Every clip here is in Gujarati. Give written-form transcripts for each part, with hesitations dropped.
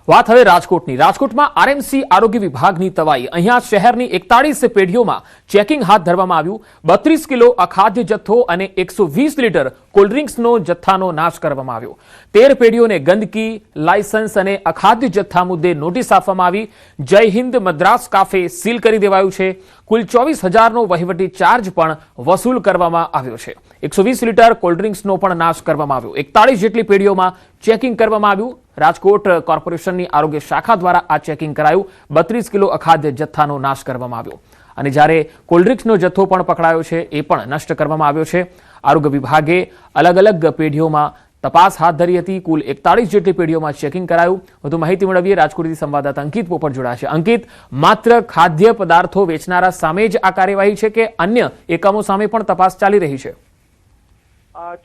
વાત હવે રાજકોટની। રાજકોટમાં આરએમસી આરોગ્ય વિભાગની તવાઈ। અહીંયા શહેરની 41 પેઢીઓમાં ચેકિંગ હાથ ધરવામાં આવ્યું। 32 કિલો અખાદ્ય જથ્થો અને 120 લીટર કોલ્ડ્રિંક્સનો જથ્થાનો નાશ કરવામાં આવ્યો। 13 પેઢીઓને ગંદકી, લાયસન્સ અને અખાદ્ય જથ્થા મુદ્દે નોટિસ આપવામાં આવી। જય હિન્દ મદ્રાસ કાફે સીલ કરી દેવાયું છે। કુલ 24,000નો વહીવટી ચાર્જ પણ વસૂલ કરવામાં આવ્યો છે। 120 લીટર કોલ્ડ્રિંક્સનો પણ નાશ કરવામાં આવ્યો। 41 જેટલી પેઢીઓમાં ચેકિંગ કરવામાં આવ્યું। રાજકોટ કોર્પોરેશનની આરોગ્ય શાખા દ્વારા આ ચેકિંગ કરાયું। 32 કિલો અખાદ્ય જથ્થાનો નાશ કરવામાં આવ્યો અને જ્યારે કોલ્ડ્રિંક્સનો જથ્થો પણ પકડાયો છે એ પણ નષ્ટ કરવામાં આવ્યો છે। આરોગ્ય વિભાગે અલગ અલગ પેઢીઓમાં તપાસ હાથ ધરી હતી। કુલ 41 જેટલી પેઢીઓમાં ચેકિંગ કરાયું। વધુ માહિતી મેળવીએ। રાજકોટથી સંવાદદાતા અંકિત પોપટ જોડાશે। અંકિત, માત્ર ખાદ્ય પદાર્થો વેચનારા સામે જ આ કાર્યવાહી છે કે અન્ય એકમો સામે પણ તપાસ ચાલી રહી છે?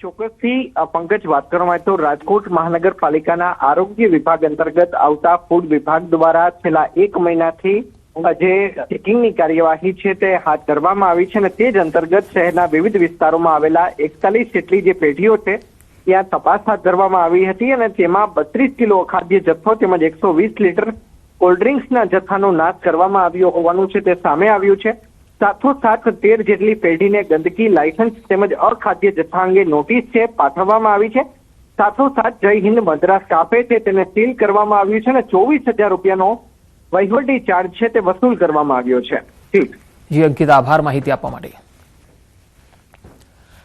ચોક્કસથી પંકજ, વાત કરવામાં આવે તો રાજકોટ મહાનગરપાલિકાના આરોગ્ય વિભાગ અંતર્ગત આવતા ફૂડ વિભાગ દ્વારા છેલ્લા 1 મહિનાથી જે ચેકિંગની કાર્યવાહી છે તે હાથ ધરવામાં આવી છે અને તે જ અંતર્ગત શહેરના વિવિધ વિસ્તારોમાં આવેલા 41 જેટલી જે પેઢીઓ છે ત્યાં તપાસ હાથ ધરવામાં આવી હતી અને તેમાં 32 કિલો અખાદ્ય જથ્થો તેમજ 120 લીટર કોલ્ડ્રિંક્સના જથ્થાનો નાશ કરવામાં આવ્યો હોવાનું છે તે સામે આવ્યું છે। સાથોસાથ 13 જેટલી પેઢીને ગંદકી, લાયસન્સ તેમજ અખાદ્ય જથ્થા અંગે નોટિસ છે પાઠવવામાં આવી છે। સાથોસાથ જય હિન્દ મદ્રાસ કાફે છે તેને સીલ કરવામાં આવ્યું છે અને 24,000 રૂપિયાનો વહીવટી ચાર્જ છે તે વસૂલ કરવામાં આવ્યો છે। જી અંકિત, આભાર માહિતી આપવા માટે।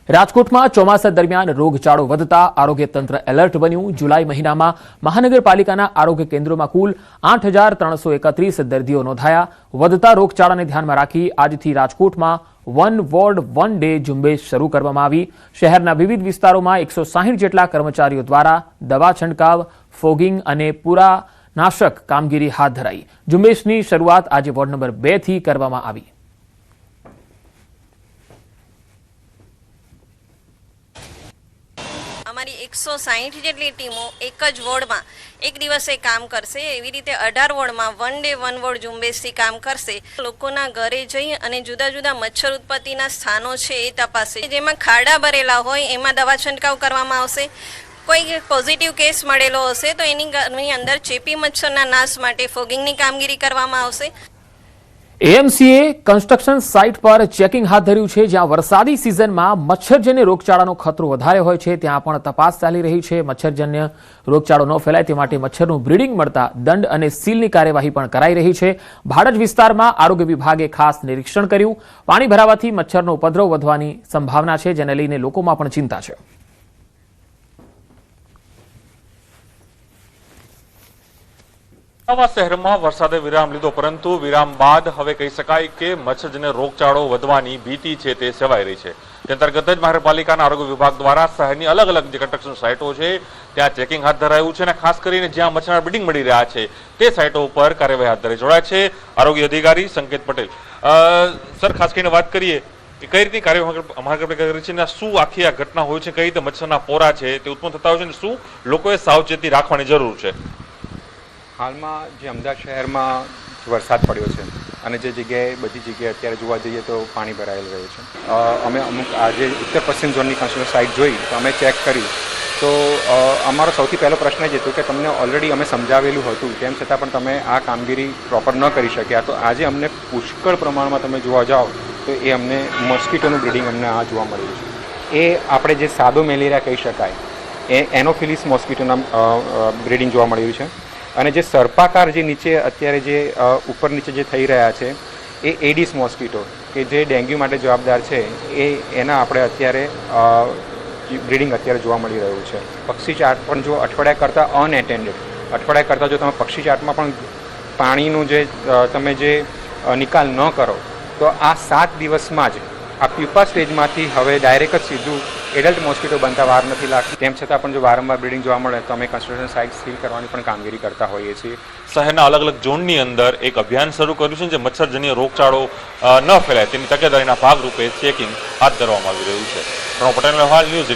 રાજકોટમાં ચોમાસા દરમિયાન રોગચાળો વધતા આરોગ્ય તંત્ર એલર્ટ બન્યું। જુલાઈ મહિનામાં મહાનગરપાલિકાના આરોગ્ય કેન્દ્રોમાં કુલ 8,331 દર્દીઓ નોંધાયા। વધતા રોગચાળાને ધ્યાનમાં રાખી આજથી રાજકોટમાં 1 વોર્ડ 1 ડે ઝુંબેશ શરૂ કરવામાં આવી। શહેરના વિવિધ વિસ્તારોમાં 160 જેટલા કર્મચારીઓ દ્વારા દવા છંટકાવ, ફોગિંગ અને પૂરા નાશક કામગીરી હાથ ધરાઈ। ઝુંબેશની શરૂઆત આજે વોર્ડ નંબર 2 થી કરવામાં આવી। અમારી 160 જેટલી ટીમો એક જ વોર્ડમાં એક દિવસે કામ કરશે। એવી રીતે 18 વોર્ડમાં 1 ડે 1 વોર્ડ ઝુંબેશથી કામ કરશે। લોકોના ઘરે જઈ અને જુદા જુદા મચ્છર ઉત્પત્તિના સ્થાનો છે એ તપાસે। જેમાં ખાડા ભરેલા હોય એમાં દવા છંટકાવ કરવામાં આવશે। કોઈ પોઝિટિવ કેસ મળેલો હશે તો એની ઘરની અંદર ચેપી મચ્છરના નાશ માટે ફોગિંગની કામગીરી કરવામાં આવશે। એએમસીએ કન્સ્ટ્રક્શન સાઇટ પર ચેકિંગ હાથ ધર્યું છે। જ્યાં વરસાદી સિઝનમાં મચ્છરજન્ય રોગચાળાનો ખતરો વધારે હોય છે ત્યાં પણ તપાસ ચાલી રહી છે। મચ્છરજન્ય રોગચાળો ન ફેલાય તે માટે મચ્છરનું બ્રીડિંગ મળતા દંડ અને સીલની કાર્યવાહી પણ કરાઈ રહી છે। ભાડજ વિસ્તારમાં આરોગ્ય વિભાગે ખાસ નિરીક્ષણ કર્યું। પાણી ભરાવાથી મચ્છરનો ઉપદ્રવ વધવાની સંભાવના છે જેને લઈને લોકોમાં પણ ચિંતા છે। નવા શહેરમાં વરસાદે વિરામ લીધો, પરંતુ વિરામ બાદ હવે કહી શકાય કે મચ્છરજન્ય રોગચાળો વધવાની ભીતિ છે તે સેવાઈ રહી છે। તે અંતર્ગત જ મહાનગરપાલિકાના આરોગ્ય વિભાગ દ્વારા શહેરની અલગ અલગ જે કન્સ્ટ્રક્શન સાઇટો છે ત્યાં ચેકિંગ હાથ ધરાયું છે અને ખાસ કરીને જ્યાં મચ્છરના બ્રીડિંગ મળી રહ્યા છે તે સાઇટો ઉપર કાર્યવાહી હાથ ધરી જોડાય છે આરોગ્ય અધિકારી સંકેત પટેલ। સર, ખાસ કરીને વાત કરીએ કે કઈ રીતની કાર્યવાહી મહાનગરપાલિકા કરી છે અને શું આખી આ ઘટના હોય છે, કઈ રીતે મચ્છરના પોરા છે તે ઉત્પન્ન થતા હોય છે અને શું લોકોએ સાવચેતી રાખવાની જરૂર છે? હાલમાં જે અમદાવાદ શહેરમાં વરસાદ પડ્યો છે અને જે જગ્યાએ બધી જગ્યાએ અત્યારે જોવા જઈએ તો પાણી ભરાયેલું રહ્યું છે। અમે અમુક આજે ઉત્તર પશ્ચિમ ઝોનની કન્સ્ટ્રક્શન સાઇટ જોઈ તો અમે ચેક કર્યું તો અમારો સૌથી પહેલો પ્રશ્ન જ હતો કે તમને ઓલરેડી અમે સમજાવેલું હતું તેમ છતાં પણ તમે આ કામગીરી પ્રોપર ન કરી શક્યા। તો આજે અમને પુષ્કળ પ્રમાણમાં તમે જોવા જાઓ તો એ અમને મોસ્કીટોનું બ્રીડિંગ અમને આ જોવા મળ્યું છે। એ આપણે જે સાદો મેલેરિયા કહી શકાય એ એનોફિલિસ મોસ્કીટોના બ્રીડિંગ જોવા મળ્યું છે। અને જે સર્પાકાર જે નીચે અત્યારે જે ઉપર નીચે જે થઈ રહ્યા છે એ એડિસ મોસ્કીટો કે જે ડેન્ગ્યુ માટે જવાબદાર છે એના આપણે અત્યારે બ્રીડિંગ અત્યારે જોવા મળી રહ્યું છે। પક્ષી ચાટ પણ જો અઠવાડિયા કરતાં અઠવાડિયા કરતાં જો તમે પક્ષી ચાટમાં પણ પાણીનું જે તમે જે નિકાલ ન કરો તો આ 7 દિવસમાં જ આ પ્યુપા સ્ટેજમાંથી હવે ડાયરેક્ટ જ સીધું એડલ્ટ મોસ્કીટો બનતા વાર નથી લાગતી। તેમ છતાં પણ જો વારંવાર બ્રીડિંગ જોવા મળે તો અમે કન્સ્ટ્રક્શન સાઇટ સીલ કરવાની પણ કામગીરી કરતા હોઈએ છીએ। શહેરના અલગ અલગ ઝોનની અંદર એક અભિયાન શરૂ કર્યું છે જે મચ્છરજન્ય રોગચાળો ન ફેલાય તેની તકેદારીના ભાગરૂપે ચેકિંગ હાથ ધરવામાં આવી રહ્યું છે। પટેલ, ન્યૂઝ 18।